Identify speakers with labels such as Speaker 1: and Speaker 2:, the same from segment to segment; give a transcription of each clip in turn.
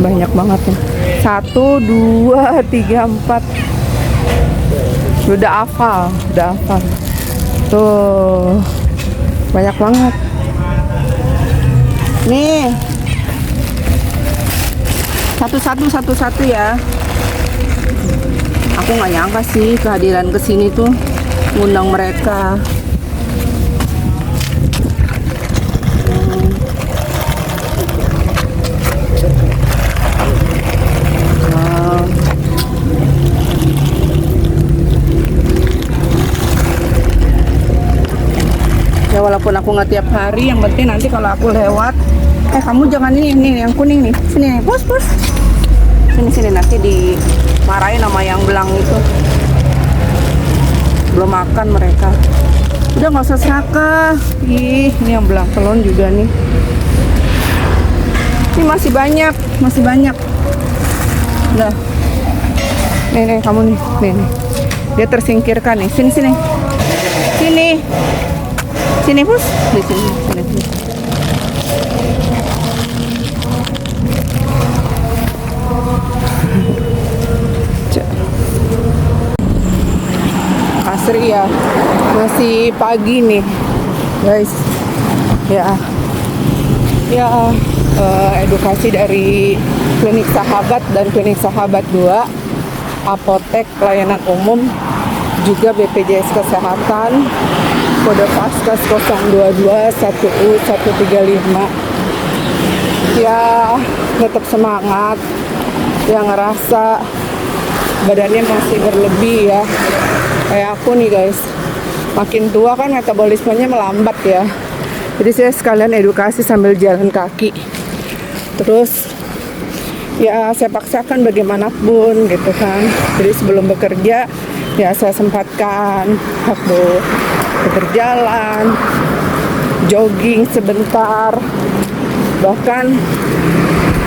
Speaker 1: banyak banget nih. 1, 2, 3, 4. Udah hafal. Tuh, banyak banget. Nih, satu-satu ya. Aku nggak nyangka sih kehadiran kesini tuh ngundang mereka. Ya walaupun aku nggak tiap hari, yang penting nanti kalau aku lewat, kamu jangan ini yang kuning nih, sini nih, pus, sini nanti dimarahin sama yang belang itu. Belum makan mereka. Udah nggak usah serakah. Ih, ini yang belang telon juga nih. Ini masih banyak. Nah, nih kamu nih. Dia tersingkirkan nih. Sini pus, di sini. Asri ya, masih pagi nih, guys. Edukasi dari Klinik Sahabat dan Klinik Sahabat 2, Apotek Pelayanan Umum, juga BPJS Kesehatan, kode Paskas 022-1U-135. Ya, tetap semangat. Yang ngerasa badannya masih berlebih ya, kayak aku nih guys, makin tua kan metabolismenya melambat ya. Jadi saya sekalian edukasi sambil jalan kaki. Terus ya saya paksakan bagaimanapun gitu kan. Jadi sebelum bekerja ya saya sempatkan aku berjalan, jogging sebentar, bahkan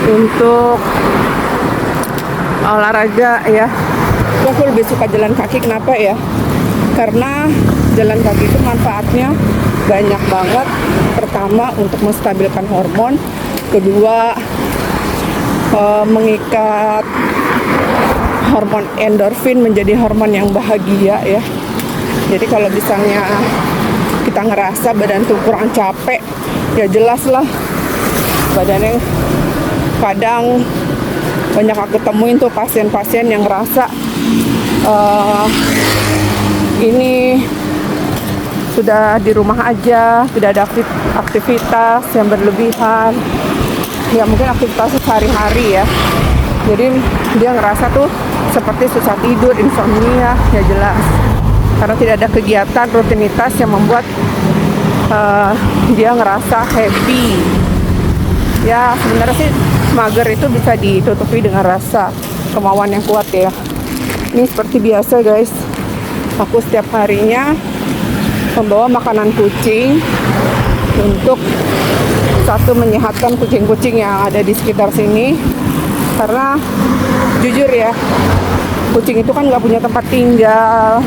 Speaker 1: untuk olahraga ya. Aku lebih suka jalan kaki. Kenapa ya? Karena jalan kaki itu manfaatnya banyak banget. Pertama, untuk menstabilkan hormon. Kedua, mengikat hormon endorfin menjadi hormon yang bahagia ya. Jadi kalau misalnya kita ngerasa badan tuh kurang capek, ya jelas lah badannya. Kadang banyak aku temuin tuh pasien-pasien yang ngerasa ini sudah di rumah aja, tidak ada aktivitas yang berlebihan. Ya mungkin aktivitas sehari-hari ya. Jadi dia ngerasa tuh seperti susah tidur, insomnia, ya jelas. Karena tidak ada kegiatan, rutinitas yang membuat dia ngerasa happy. Ya sebenarnya sih mager itu bisa ditutupi dengan rasa kemauan yang kuat ya. Ini seperti biasa guys, aku setiap harinya membawa makanan kucing untuk satu menyehatkan kucing-kucing yang ada di sekitar sini. Karena jujur ya, kucing itu kan nggak punya tempat tinggal,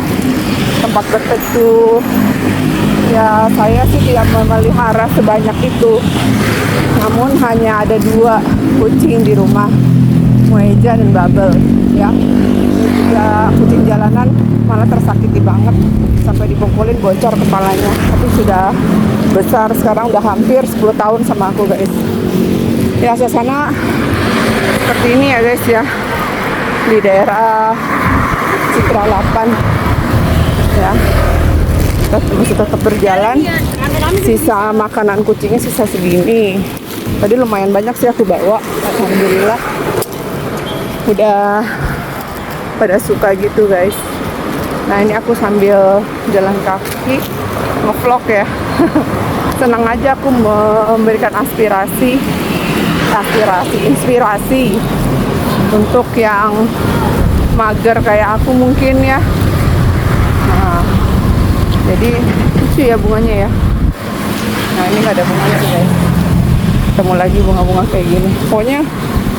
Speaker 1: tempat berteduh. Ya saya sih tidak memelihara sebanyak itu. Namun hanya ada 2 kucing di rumah, Mueja dan Bubble ya. Ini juga kucing jalanan malah tersakiti banget, sampai dipukulin bocor kepalanya. Tapi sudah besar sekarang, udah hampir 10 tahun sama aku guys. Ya suasana seperti ini ya guys ya, di daerah Citra 8 ya. Kita masih tetap berjalan. Sisa makanan kucingnya sisa segini. Tadi lumayan banyak sih aku bawa, alhamdulillah. Udah pada suka gitu guys. Nah ini aku sambil jalan kaki nge-vlog ya. Senang aja aku memberikan inspirasi untuk yang mager kayak aku mungkin ya. Nah, jadi lucu ya bunganya ya. Nah ini nggak ada bunganya sih guys. Ketemu lagi bunga-bunga kayak gini. Pokoknya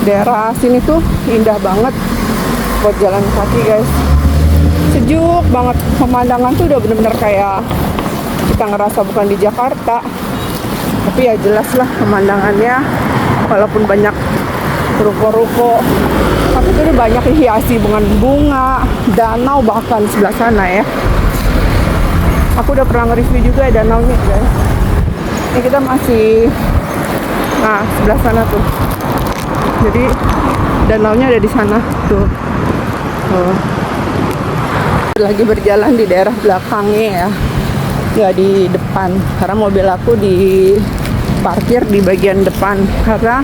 Speaker 1: daerah sini tuh indah banget buat jalan kaki guys. Sejuk banget, pemandangan tuh udah bener-bener kayak kita ngerasa bukan di Jakarta. Tapi ya jelas lah pemandangannya, walaupun banyak ruko-ruko. Tapi itu banyak hiasi dengan bunga, danau bahkan sebelah sana ya. Aku udah pernah nge-review juga ya danaunya guys. Ini kita masih, nah sebelah sana tuh. Jadi danaunya ada di sana tuh. Lagi berjalan di daerah belakangnya ya, nggak di depan. Karena mobil aku di parkir di bagian depan. Karena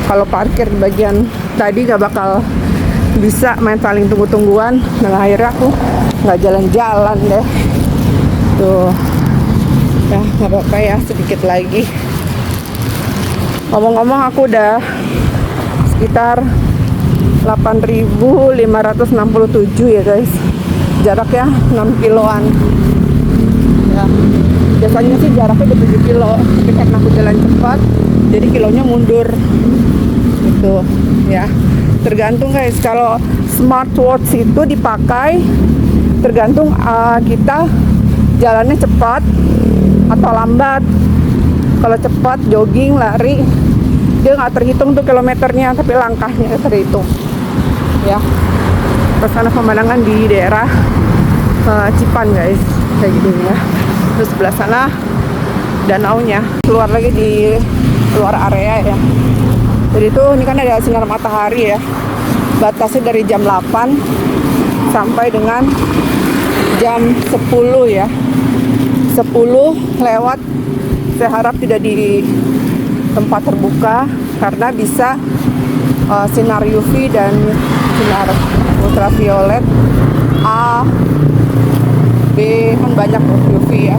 Speaker 1: kalau parkir di bagian tadi nggak bakal bisa main saling tunggu-tungguan. Dan akhirnya aku nggak jalan-jalan deh. Tuh, ya nggak apa-apa ya, sedikit lagi. Ngomong-ngomong aku udah sekitar 8.567 ya guys. Jaraknya 6 kiloan ya. Biasanya sih jaraknya 7 kilo, tapi karena aku jalan cepat jadi kilonya mundur gitu ya. Tergantung guys, kalau smartwatch itu dipakai tergantung kita jalannya cepat atau lambat. Kalau cepat jogging, lari, dia nggak terhitung tuh kilometernya, tapi langkahnya terhitung ya. Terus sana pemandangan di daerah Cipan guys, kayak gini ya. Terus sebelah sana danaunya, keluar lagi di luar area ya. Jadi tuh ini kan ada sinar matahari ya, batasnya dari jam 8 sampai dengan jam 10 ya. 10 lewat saya harap tidak di tempat terbuka karena bisa sinar UV dan sinar ultraviolet A, B, kan banyak UV ya.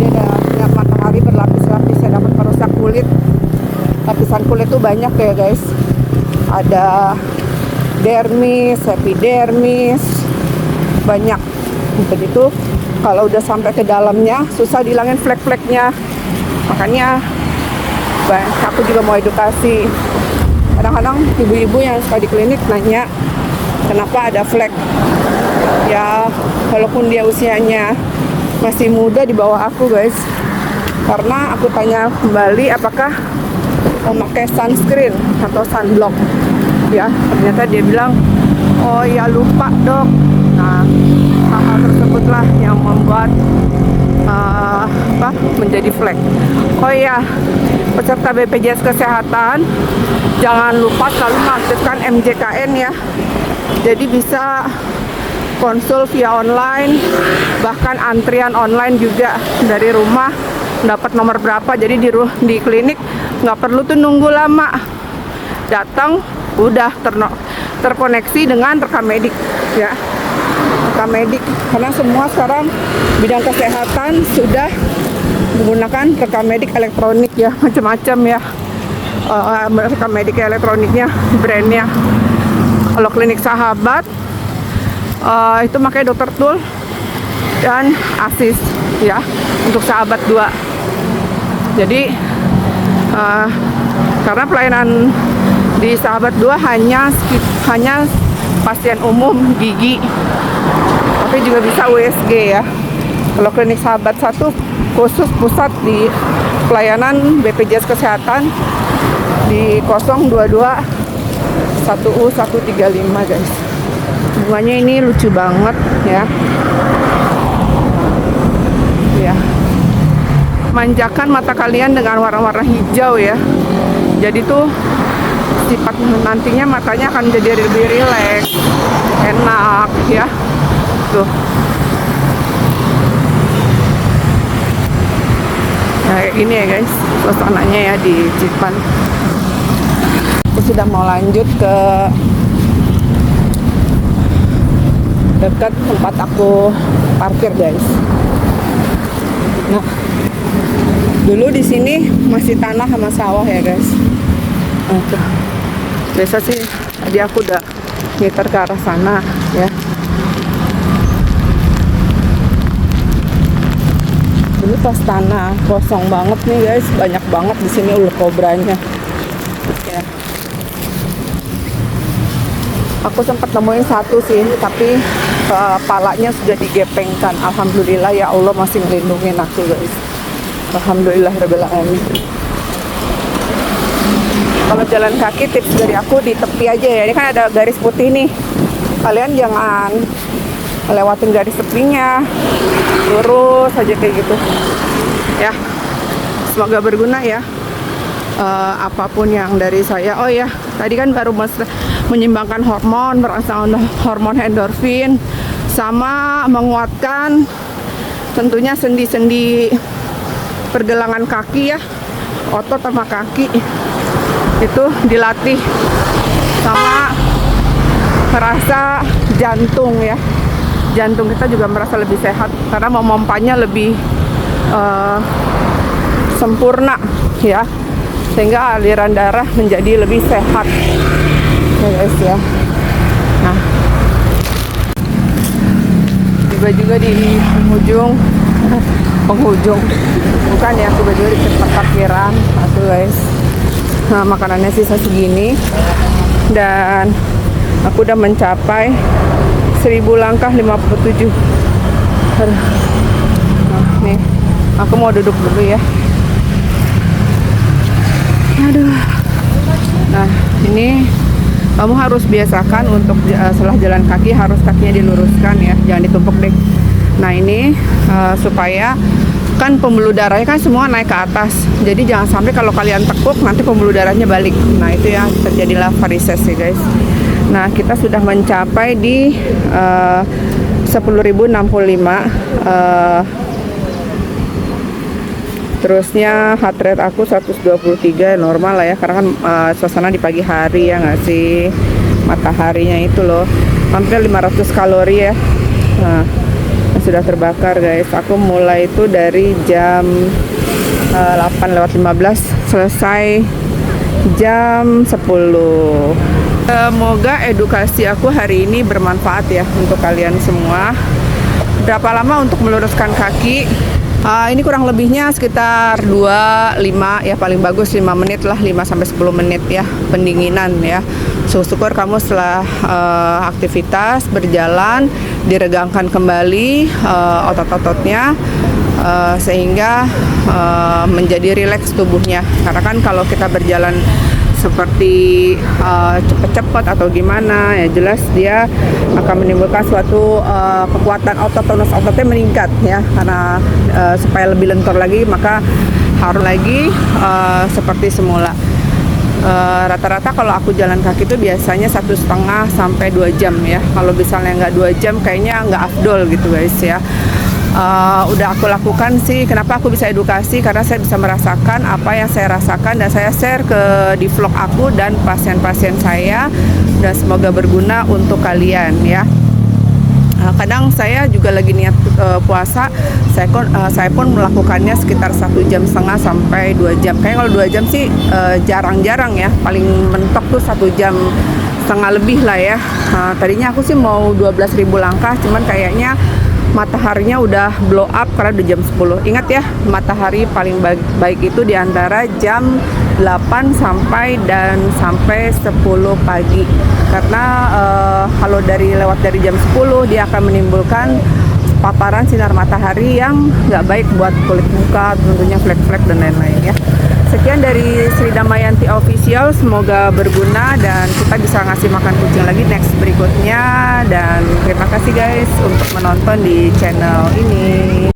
Speaker 1: Dia ada sinar matahari berlapis-lapis yang dapat merusak kulit. Lapisan kulit tuh banyak ya guys. Ada dermis, epidermis, banyak. Jadi tuh kalau udah sampai ke dalamnya susah dihilangin flek-fleknya. Makanya aku juga mau edukasi. Kadang-kadang ibu-ibu yang suka di klinik nanya kenapa ada flek. Ya walaupun dia usianya masih muda di bawah aku guys. Karena aku tanya kembali apakah memakai sunscreen atau sunblock. Ya ternyata dia bilang oh ya lupa dok. Nah hal-hal tersebutlah yang membuat menjadi flek. Oh iya, peserta BPJS Kesehatan jangan lupa selalu mengaktifkan MJKN ya. Jadi bisa konsul via online, bahkan antrian online juga dari rumah dapat nomor berapa. Jadi di klinik nggak perlu tuh nunggu lama, datang udah terkoneksi dengan rekam medik ya. Rekam medik, karena semua sekarang bidang kesehatan sudah menggunakan rekam medik elektronik ya, macam-macam ya. Rekam medik elektroniknya, brandnya. Kalau klinik Sahabat itu pakai Dr. Tool dan Asis ya, untuk Sahabat 2. Jadi karena pelayanan di Sahabat 2 hanya pasien umum gigi, tapi juga bisa USG ya. Kalau klinik Sahabat 1 khusus pusat di pelayanan BPJS Kesehatan di 022 1U 135 guys. Bunganya ini lucu banget ya. Ya. Manjakan mata kalian dengan warna-warna hijau ya. Jadi tuh sifat nantinya matanya akan jadi lebih rileks, enak ya. Tuh. Nah, ini ya guys, suasananya ya di Cipan. Aku sudah mau lanjut ke dekat tempat aku parkir guys. Nah, dulu di sini masih tanah sama sawah ya guys. Nah, tuh. Biasa sih tadi aku udah ngiter ke arah sana ya. Dulu pas tanah kosong banget nih guys, banyak banget di sini ular kobranya. Ya. Aku sempat nemuin satu sih, tapi kepalanya sudah digepengkan. Alhamdulillah ya Allah masih melindungi aku guys. Alhamdulillahirabbil alamin. Kalau jalan kaki tips dari aku di tepi aja ya. Ini kan ada garis putih nih. Kalian jangan lewatin garis tepinya, lurus aja kayak gitu. Ya, semoga berguna ya. Apapun yang dari saya. Oh ya, tadi kan baru menyimbangkan hormon, merangsang hormon endorfin, sama menguatkan tentunya sendi-sendi pergelangan kaki ya, otot sama kaki itu dilatih, sama merasa jantung ya, jantung kita juga merasa lebih sehat karena memompanya lebih sempurna ya, sehingga aliran darah menjadi lebih sehat ya guys ya. Nah, tiba juga di penghujung bukan ya, tiba juga di tempat parkiran tuh guys. Nah, makanannya sisa segini dan aku udah mencapai 1000 langkah 57. Nah, nih aku mau duduk dulu ya. Aduh. Nah, ini kamu harus biasakan untuk setelah jalan kaki harus kakinya diluruskan ya, jangan ditumpuk deh. Nah, ini supaya kan pembuluh darahnya kan semua naik ke atas, jadi jangan sampai kalau kalian tekuk nanti pembuluh darahnya balik. Nah, itu ya terjadilah varises ya guys. Nah, kita sudah mencapai di 10.065. Terusnya heart rate aku 123, normal lah ya, karena kan suasana di pagi hari ya nggak sih, mataharinya itu loh, hampir 500 kalori ya. Nah, sudah terbakar guys. Aku mulai itu dari jam 8:15, selesai jam 10. Semoga edukasi aku hari ini bermanfaat ya untuk kalian semua. Berapa lama untuk meluruskan kaki? Ini kurang lebihnya sekitar 2-5 ya, paling bagus 5 menit lah, 5-10 menit ya pendinginan ya. Syukur kamu setelah aktivitas berjalan diregangkan kembali otot-ototnya sehingga menjadi rileks tubuhnya. Karena kan kalau kita berjalan seperti cepat-cepat atau gimana ya, jelas dia akan menimbulkan suatu kekuatan otot, tonus ototnya meningkat ya, karena supaya lebih lentur lagi maka harus lagi seperti semula. Rata-rata kalau aku jalan kaki itu biasanya 1,5 sampai 2 jam ya. Kalau misalnya nggak 2 jam kayaknya nggak afdol gitu guys ya. Udah aku lakukan sih. Kenapa aku bisa edukasi? Karena saya bisa merasakan apa yang saya rasakan dan saya share di vlog aku dan pasien-pasien saya, dan semoga berguna untuk kalian ya. Kadang saya juga lagi niat puasa, saya pun melakukannya sekitar 1,5 jam sampai 2 jam. Kayaknya kalau 2 jam sih jarang-jarang ya, paling mentok tuh 1,5 jam lebih lah ya. Tadinya aku sih mau 12.000 langkah, cuman kayaknya mataharinya udah blow up karena udah jam 10. Ingat ya, matahari paling baik itu di antara jam 8 sampai 10 pagi. Karena kalau lewat dari jam 10 dia akan menimbulkan paparan sinar matahari yang nggak baik buat kulit muka, tentunya flek-flek dan lain-lain ya. Sekian dari Sri Damayanti Official, semoga berguna dan kita bisa ngasih makan kucing lagi next berikutnya. Dan terima kasih guys untuk menonton di channel ini.